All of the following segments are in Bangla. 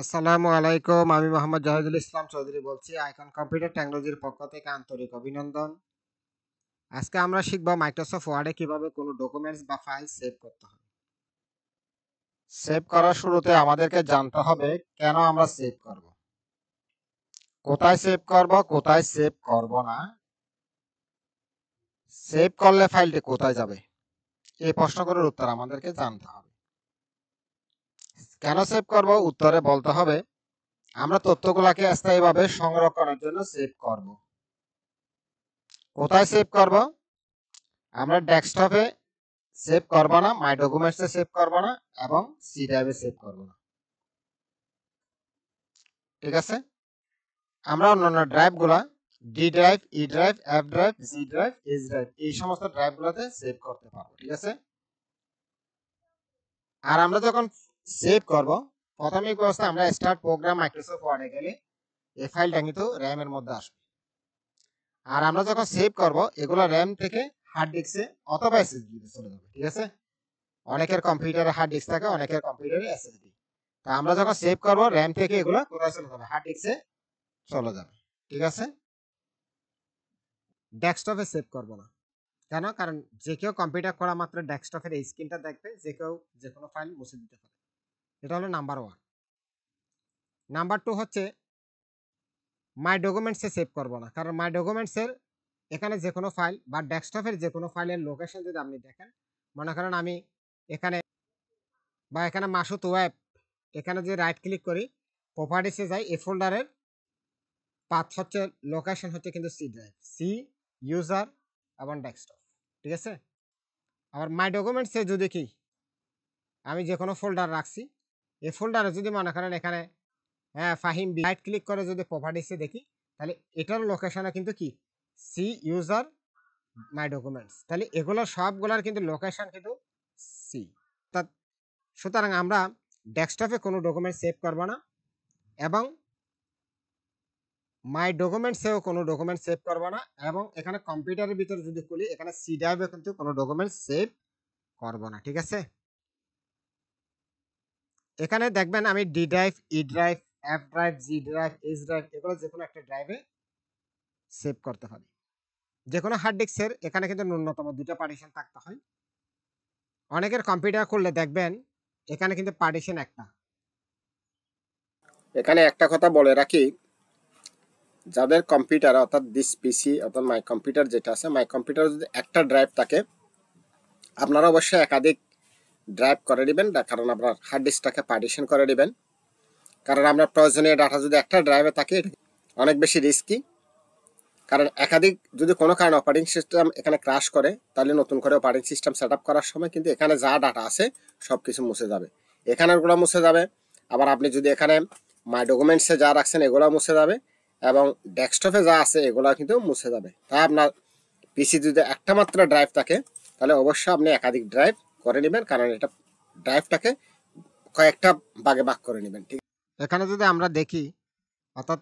আসসালামু আলাইকুম। আমি মোহাম্মদ জাহিদুল ইসলাম চৌধুরী বলছি। আইকন কম্পিউটার টেকনোলজির পক্ষ থেকে আন্তরিক অভিনন্দন। আজকে আমরা শিখব মাইক্রোসফট ওয়ার্ডে কিভাবে কোনো ডকুমেন্টস বা ফাইল সেভ করতে হয়। সেভ করার শুরুতে আমাদেরকে জানতে হবে কেন আমরা সেভ করব, কোথায় সেভ করব, কোথায় সেভ করব না, সেভ করলে ফাইলটি কোথায় যাবে, এই প্রশ্নগুলোর উত্তর আমাদেরকে জানতে হবে। কেন সেভ করব, উত্তরে বলতে হবে আমরা তথ্যগুলোকে স্থায়ীভাবে সংরক্ষণের জন্য সেভ করব। কোথায় সেভ করব, আমরা ডেস্কটপে সেভ করব না, মাই ডকুমেন্টসে সেভ করব না এবং সি ড্রাইভে সেভ করব না। ঠিক আছে, আমরা অন্যান্য ড্রাইভগুলা D drive, E drive, F drive, G drive, H drive এই সমস্ত ড্রাইভগুলোতে সেভ করতে পারবো। ঠিক আছে, আর আমরা যখন সেভ করব প্রাথমিক অবস্থায় আমরা স্টার্ট প্রোগ্রাম মাইক্রোসফট ওয়ার্ডে গেলে এই ফাইলটা কিন্তু র্যামের মধ্যে আসবে। আর আমরা যখন সেভ করব এগুলো র্যাম থেকে হার্ড ডিস্কে অথবা এসএসডিতে চলে যাবে। ঠিক আছে, অনেকের কম্পিউটারে হার্ড ডিস্ক থাকে, অনেকের কম্পিউটারে এসএসডি। তা আমরা যখন সেভ করব র্যাম থেকে এগুলো কোথায় চলে যাবে, হার্ড ডিস্কে চলে যাবে। ঠিক আছে, ডেস্কটপে সেভ করব না। কেন? কারণ যে কেউ কম্পিউটার করা মাত্র ডেস্কটপের এই স্ক্রিনটা দেখবে, যে কেউ যে কোনো ফাইল মুছে দিতে পারে। এটা হলো নাম্বার 1। নাম্বার 2 হচ্ছে মাই ডকুমেন্টসে সেভ করব না, কারণ মাই ডকুমেন্টসের এখানে যে কোনো ফাইল বা ডেস্কটপের যে কোনো ফাইলের লোকেশন যদি আপনি দেখেন, মনে করেন আমি এখানে বা এখানে মাসুদ ওয়েব, এখানে যে রাইট ক্লিক করি প্রপার্টিসে যাই, এই ফোল্ডারের পাথ হচ্ছে, লোকেশন হচ্ছে কিন্তু সি ড্রাইভ, সি ইউজার এবং ডেস্কটপ। ঠিক আছে, আবার মাই ডকুমেন্টসে যদি কি আমি যে কোনো ফোল্ডার রাখছি, এই ফোল্ডারে যদি মনে করেন এখানে ফাহিম বি রাইট ক্লিক করে যদি প্রপার্টিসে দেখি, তাহলে এটার লোকেশনে কিন্তু কি সি ইউজার মাই ডকুমেন্টস, তাহলে এগুলোর সবগুলোর কিন্তু লোকেশন কিন্তু সি। সুতরাং আমরা ডেস্কটপে কোনো ডকুমেন্ট সেভ করব না এবং মাই ডকুমেন্টসেও কোনো ডকুমেন্ট সেভ করব না, এবং এখানে কম্পিউটারের ভিতরে যদি খুলি এখানে সি ড্রাইভে কিন্তু কোনো ডকুমেন্ট সেভ করব না। ঠিক আছে, এখানে দেখবেন আমি D drive, E drive, F drive, G drive, H drive এগুলো যে কোনো একটা ড্রাইভে সেভ করতে পারি। যে কোনো হার্ড ডিস্কের এখানে কিন্তু ন্যূনতম 2টা পার্টিশন থাকতে হয়। অনেকের কম্পিউটার খুললে দেখবেন এখানে কিন্তু পার্টিশন একটা। এখানে একটা কথা বলে রাখি, যাদের কম্পিউটার অর্থাৎ দিস পিসি অর্থাৎ মাই কম্পিউটার যেটা আছে, মাই কম্পিউটার যদি একটা ড্রাইভ থাকে, আপনারা অবশ্যই একাধিক ড্রাইভ করে নেবেন, কারণ আপনার হার্ড ডিস্কটাকে পার্টিশন করে নেবেন। কারণ আপনার প্রয়োজনীয় ডাটা যদি একটা ড্রাইভে থাকে অনেক বেশি রিস্কি, কারণ একাধিক যদি কোনো কারণে অপারেটিং সিস্টেম এখানে ক্রাশ করে, তাহলে নতুন করে অপারেটিং সিস্টেম সেট আপ করার সময় কিন্তু এখানে যা ডাটা আছে সব কিছু মুছে যাবে, এখানেরগুলো মুছে যাবে। আবার আপনি যদি এখানে মাই ডকুমেন্টসে যা রাখছেন এগুলো মুছে যাবে, এবং ডেস্কটপে যা আছে এগুলো কিন্তু মুছে যাবে। তাই আপনার পিসি যদি একটা মাত্র ড্রাইভ থাকে, তাহলে অবশ্যই আপনি একাধিক ড্রাইভ করে নেবেন, কারণ এটা ড্রাইভটাকে কয়েকটা ভাগে ভাগ করে নেবেন। ঠিক, এখানে যদি আমরা দেখি, অর্থাৎ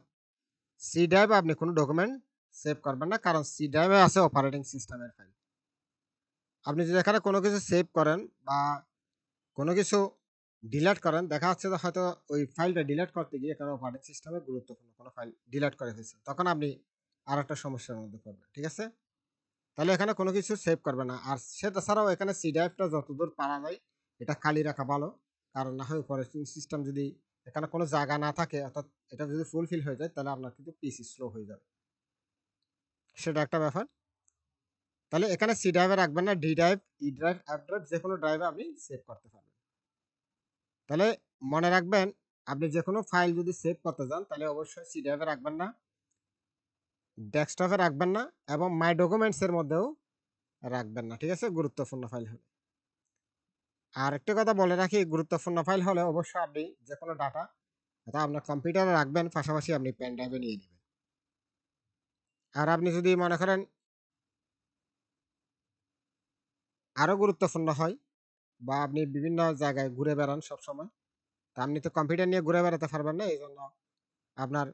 সি ড্রাইভে আপনি কোনো ডকুমেন্ট সেভ করবেন না, কারণ সি ড্রাইভে আছে অপারেটিং সিস্টেমের ফাইল। আপনি যদি এখানে কোনো কিছু সেভ করেন বা কোনো কিছু ডিলিট করেন, দেখা যাচ্ছে যে হয়তো ওই ফাইলটা ডিলিট করতে গিয়ে এখানে অপারেটিং সিস্টেমে গুরুত্বপূর্ণ কোনো ফাইল ডিলিট করে ফেলছে, তখন আপনি আর একটা সমস্যার মধ্যে পড়বেন। ঠিক আছে, তাহলে এখানে কোনো কিছু সেভ করবে না। আর সেটা ছাড়াও এখানে সি ড্রাইভটা যতদূর পারা যায় এটা খালি রাখা ভালো, কারণ না হয় অপারেটিং সিস্টেম যদি এখানে কোনো জায়গা না থাকে, অর্থাৎ এটা যদি ফুলফিল হয়ে যায়, তাহলে আপনার কিন্তু পিসি স্লো হয়ে যাবে, সেটা একটা ব্যাপার। তাহলে এখানে সি ড্রাইভে রাখবেন না, D drive, E drive, F drive যে কোনো ড্রাইভে আপনি সেভ করতে পারবেন। তাহলে মনে রাখবেন, আপনি যে কোনো ফাইল যদি সেভ করতে যান তাহলে অবশ্যই সি ড্রাইভে রাখবেন না, ডেস্কটপে রাখবেন না এবং মাই ডকুমেন্টসের মধ্যেও রাখবেন না। ঠিক আছে, গুরুত্বপূর্ণ ফাইল হলে। আর একটা কথা বলে রাখি, গুরুত্বপূর্ণ ফাইল হলে অবশ্যই আপনি যে কোনো ডাটা এটা আপনার কম্পিউটারে রাখবেন, পাশাপাশি আপনি পেন ড্রাইভে নিয়ে নেবেন। আর আপনি যদি মনে করেন আরও গুরুত্বপূর্ণ হয় বা আপনি বিভিন্ন জায়গায় ঘুরে বেড়ান সবসময়, তা আপনি তো কম্পিউটার নিয়ে ঘুরে বেড়াতে পারবেন না, এই জন্য আপনার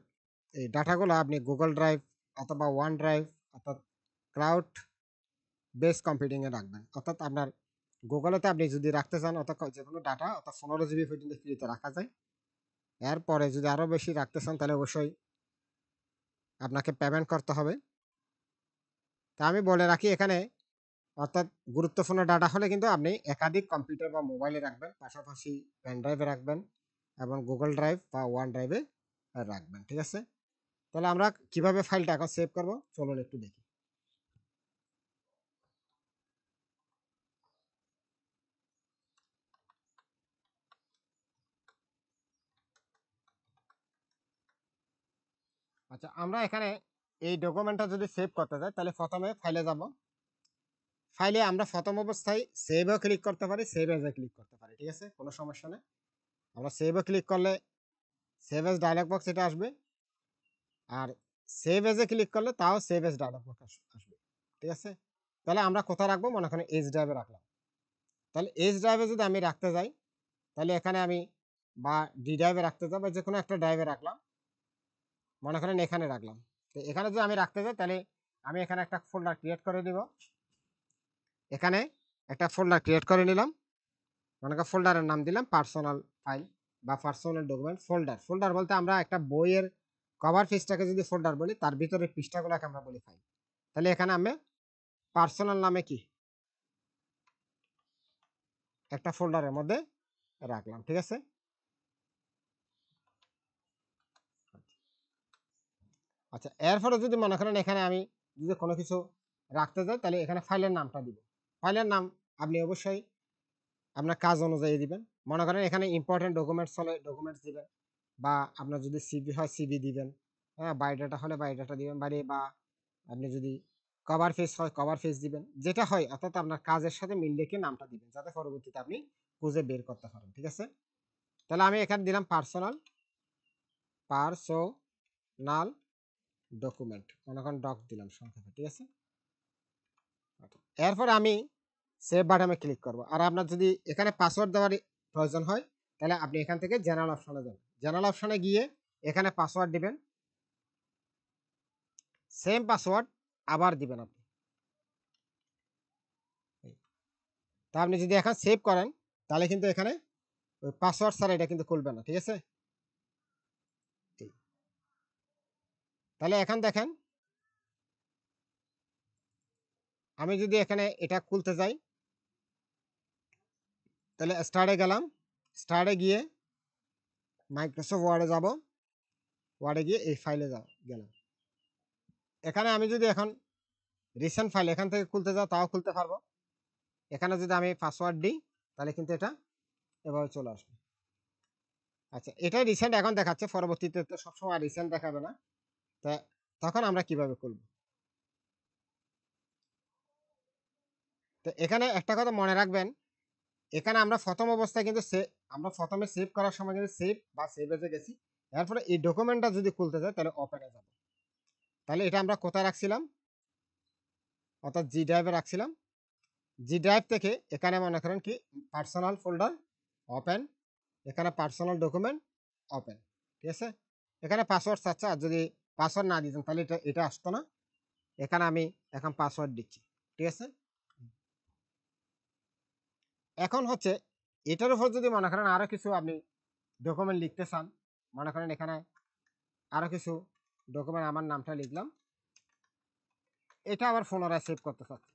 এই ডাটাগুলো আপনি গুগল ড্রাইভ অথবা ওয়ান ড্রাইভ অর্থাৎ ক্লাউড বেস কম্পিউটিংয়ে রাখবেন। অর্থাৎ আপনার গুগলেতে আপনি যদি রাখতে চান, অর্থাৎ যে কোনো ডাটা অর্থাৎ 15 জিবি পর্যন্ত ফ্রিতে রাখা যায়, এরপরে যদি আরও বেশি রাখতে চান তাহলে অবশ্যই আপনাকে পেমেন্ট করতে হবে। তা আমি বলে রাখি এখানে, অর্থাৎ গুরুত্বপূর্ণ ডাটা হলে কিন্তু আপনি একাধিক কম্পিউটার বা মোবাইলে রাখবেন, পাশাপাশি পেন ড্রাইভে রাখবেন এবং গুগল ড্রাইভ বা ওয়ান ড্রাইভে রাখবেন। ঠিক আছে, তাহলে আমরা কিভাবে ফাইলটা এখন সেভ করব চলুন একটু দেখি। আচ্ছা, আমরা এখানে এই ডকুমেন্টটা যদি সেভ করতে চাই তাহলে প্রথমে ফাইলে যাব। ফাইলে আমরা প্রথম অবস্থায় সেভও ক্লিক করতে পারি, সেভ এজে ক্লিক করতে পারি। ঠিক আছে, কোনো সমস্যা নেই। আমরা সেভে ক্লিক করলে সেভ এজ ডায়লগ বক্স এটা আসবে, আর সেভ এজে ক্লিক করলে তাও সেভ এজ ডায়লগ বক্স আসবে। ঠিক আছে, তাহলে আমরা কোথায় রাখবো, মনে করেন এইচ ড্রাইভে রাখলাম। তাহলে এইচ ড্রাইভে যদি আমি রাখতে যাই তাহলে এখানে আমি বা ডি ড্রাইভে রাখতে যাই বা যে কোনো একটা ড্রাইভে রাখলাম, মনে করেন এখানে রাখলাম। তো এখানে যদি আমি রাখতে যাই তাহলে আমি এখানে একটা ফোল্ডার ক্রিয়েট করে দিব। এখানে একটা ফোল্ডার ক্রিয়েট করে নিলাম, মনে করেন ফোল্ডারের নাম দিলাম পার্সোনাল ফাইল বা পার্সোনাল ডকুমেন্ট ফোল্ডার। ফোল্ডার বলতে আমরা একটা বইয়ের কভার পেজটাকে যদি ফোল্ডার বলি, তার ভিতরে পৃষ্ঠাগুলোকে আমরা বলি ফাইল। তাহলে এখানে আমি পার্সোনাল নামে কি একটা ফোল্ডারের মধ্যে রাখলাম। ঠিক আছে, আচ্ছা এরপরে যদি মনে করেন এখানে আমি যদি কোনো কিছু রাখতে যাই তাহলে এখানে ফাইলের নামটা দিব। ফাইলের নাম আপনি অবশ্যই আপনার কাজ অনুযায়ী দিবেন। মনে করেন এখানে ইম্পর্টেন্ট ডকুমেন্টস হলে ডকুমেন্টস দিবেন, বা আপনার যদি সিভি হয় সিভি দিবেন, হ্যাঁ বায়োডাটা হলে বায়োডাটা দিবেন, বা আপনি যদি কভার পেজ হয় কভার পেজ দিবেন, যেটা হয় অর্থাৎ আপনার কাজের সাথে মিল রেখে নামটা দিবেন যাতে পরবর্তীতে আপনি খুঁজে বের করতে পারেন। ঠিক আছে, তাহলে আমি এখানে দিলাম পার্সোনাল ডকুমেন্ট, মনে করেন ডক দিলাম সংক্ষেপে। ঠিক আছে, এরপর আমি সেভ বাটনে ক্লিক করব। আর আপনার যদি এখানে পাসওয়ার্ড দেওয়ার প্রয়োজন হয় তাহলে আপনি এখান থেকে জেনারেল অপশনে যাবেন। জেনারেল অপশনে গিয়ে এখানে পাসওয়ার্ড দিবেন, সেম পাসওয়ার্ড আবার দিবেন আপনি। তা আপনি যদি এখন সেভ করেন তাহলে কিন্তু এখানে ওই পাসওয়ার্ড ছাড়া এটা কিন্তু খুলবে না। ঠিক আছে, তাহলে এখন দেখেন আমি যদি এখানে এটা খুলতে যাই তাহলে স্টার্টে গেলাম, স্টার্টে গিয়ে মাইক্রোসফট ওয়ার্ডে যাব, ওয়ার্ডে গিয়ে এই ফাইলে গেলাম। এখানে আমি যদি এখন রিসেন্ট ফাইল এখান থেকে খুলতে যাও তাও খুলতে পারবো। এখানে যদি আমি পাসওয়ার্ড দিই তাহলে কিন্তু এটা এভাবে চলে আসবে। আচ্ছা, এটাই রিসেন্ট এখন দেখাচ্ছে, পরবর্তীতে তো সবসময় রিসেন্ট দেখাবে না। তা তখন আমরা কিভাবে খুলব? তো এখানে একটা কথা মনে রাখবেন, এখানে আমরা প্রথম অবস্থায় কিন্তু আমরা প্রথমে সেভ করার সময় কিন্তু সেভ বা সেভ এজে গেছি। এরপরে এই ডকুমেন্টটা যদি খুলতে যায় তাহলে ওপেনে যাব। তাহলে এটা আমরা কোথায় রাখছিলাম, অর্থাৎ জি ড্রাইভে রাখছিলাম। জি ড্রাইভ থেকে এখানে মনে করেন কি পার্সোনাল ফোল্ডার ওপেন, এখানে পার্সোনাল ডকুমেন্ট ওপেন। ঠিক আছে, এখানে পাসওয়ার্ড চাচ্ছে, আর যদি পাসওয়ার্ড না দিতেন তাহলে এটা এটা আসতো না। এখানে আমি এখন পাসওয়ার্ড দিচ্ছি। ঠিক আছে, এখন হচ্ছে এটার উপর যদি মনে করেন আরো কিছু আপনি ডকুমেন্ট লিখতে চান, মনে করেন এখানে আরো কিছু ডকুমেন্ট আমার নামটা লিখলাম, এটা আবার পুনরায় সেভ করতে চাচ্ছি।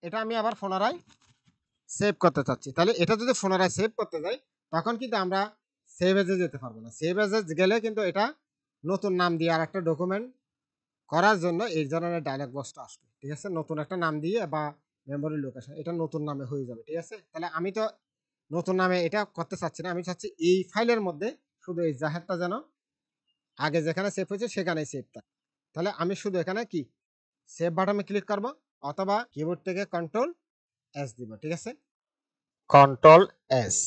এটা আমি আবার পুনরায় সেভ করতে চাচ্ছি। তাহলে এটা যদি পুনরায় সেভ করতে যাই তখন কিন্তু আমরা সেভ এজে যেতে পারবো না। সেভ এজে গেলে কিন্তু এটা নতুন নাম দিয়ে আর একটা ডকুমেন্ট করার জন্য এই ধরনের ডায়লগ বক্সটা আসবে। ঠিক আছে, নতুন একটা নাম দিয়ে বা মেমোরি লোকেশন এটা নতুন নামে হয়ে যাবে। ঠিক আছে, তাহলে আমি তো নতুন নামে এটা করতে চাচ্ছি না, আমি চাচ্ছি এই ফাইলের মধ্যে শুধু এই জাহেরটা যেন আগে যেখানে সেভ হয়েছে সেখানেই সেভ থাকে। তাহলে আমি শুধু এখানে কি সেভ বাটনে ক্লিক করব অথবা কিবোর্ড থেকে কন্ট্রোল এস দিব। ঠিক আছে, control S,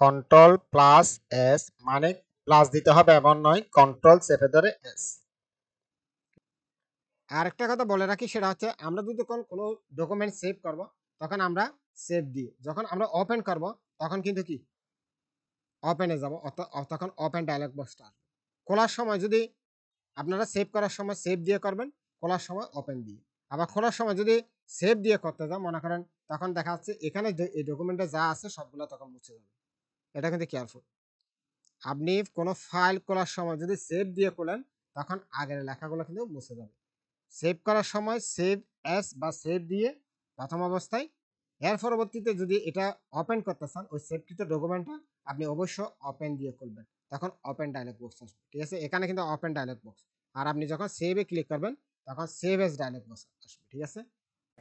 control plus S, মানে প্লাস দিতে হবে এমন নয়, কন্ট্রোল চেপে ধরে এস। আর একটা কথা বলে রাখি, সেটা হচ্ছে আমরা যদি কোনো ডকুমেন্ট সেভ করব তখন আমরা সেভ দিই, যখন আমরা ওপেন করব তখন কিন্তু কি ওপেনে যাব, তখন ওপেন ডায়লগ বক্সটা আসবে। খোলার সময় যদি আপনারা সেভ করার সময় সেভ দিয়ে করবেন, খোলার সময় ওপেন দিয়ে। আবার খোলার সময় যদি সেভ দিয়ে করতে যান মনে করেন, তখন দেখা যাচ্ছে এখানে এই ডকুমেন্টে যা আছে সবগুলো তখন মুছে যাবে। এটা কিন্তু কেয়ারফুল। আপনি কোনো ফাইল খোলার সময় যদি সেভ দিয়ে খোলেন তখন আগের লেখাগুলো কিন্তু মুছে যাবে। সেভ করার সময় সেভ অ্যাস বা সেভ দিয়ে প্রথম অবস্থায়, এর পরবর্তীতে যদি এটা ওপেন করতে চান ওই সেভকৃত ডকুমেন্টটা আপনি অবশ্যই ওপেন দিয়ে খুলবেন, তখন ওপেন ডায়লগ বক্স আসবে। ঠিক আছে, এখানে কিন্তু ওপেন ডায়লগ বক্স। আর আপনি যখন সেভে ক্লিক করবেন তখন সেভ এস ডায়লগ বক্স আসবে। ঠিক আছে,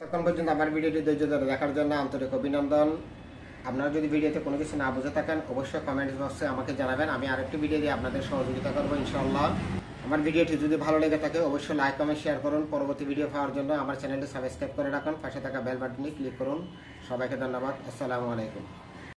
তখন পর্যন্ত আমার ভিডিওটি ধৈর্য ধরে দেখার জন্য আন্তরিক অভিনন্দন। আপনারা যদি ভিডিওতে কোনো কিছু না বুঝে থাকেন অবশ্যই কমেন্ট বক্সে আমাকে জানাবেন, আমি আরেকটি ভিডিও দিয়ে আপনাদের সহযোগিতা করবো ইনশাআল্লাহ। আমার ভিডিওটি যদি ভালো লেগে থাকে অবশ্যই লাইক কমেন্ট শেয়ার করুন। পরবর্তী ভিডিও পাওয়ার জন্য আমার চ্যানেলটি সাবস্ক্রাইব করে রাখুন, পাশে থাকা বেল বাটনে ক্লিক করুন। সবাইকে ধন্যবাদ। আসসালামু আলাইকুম।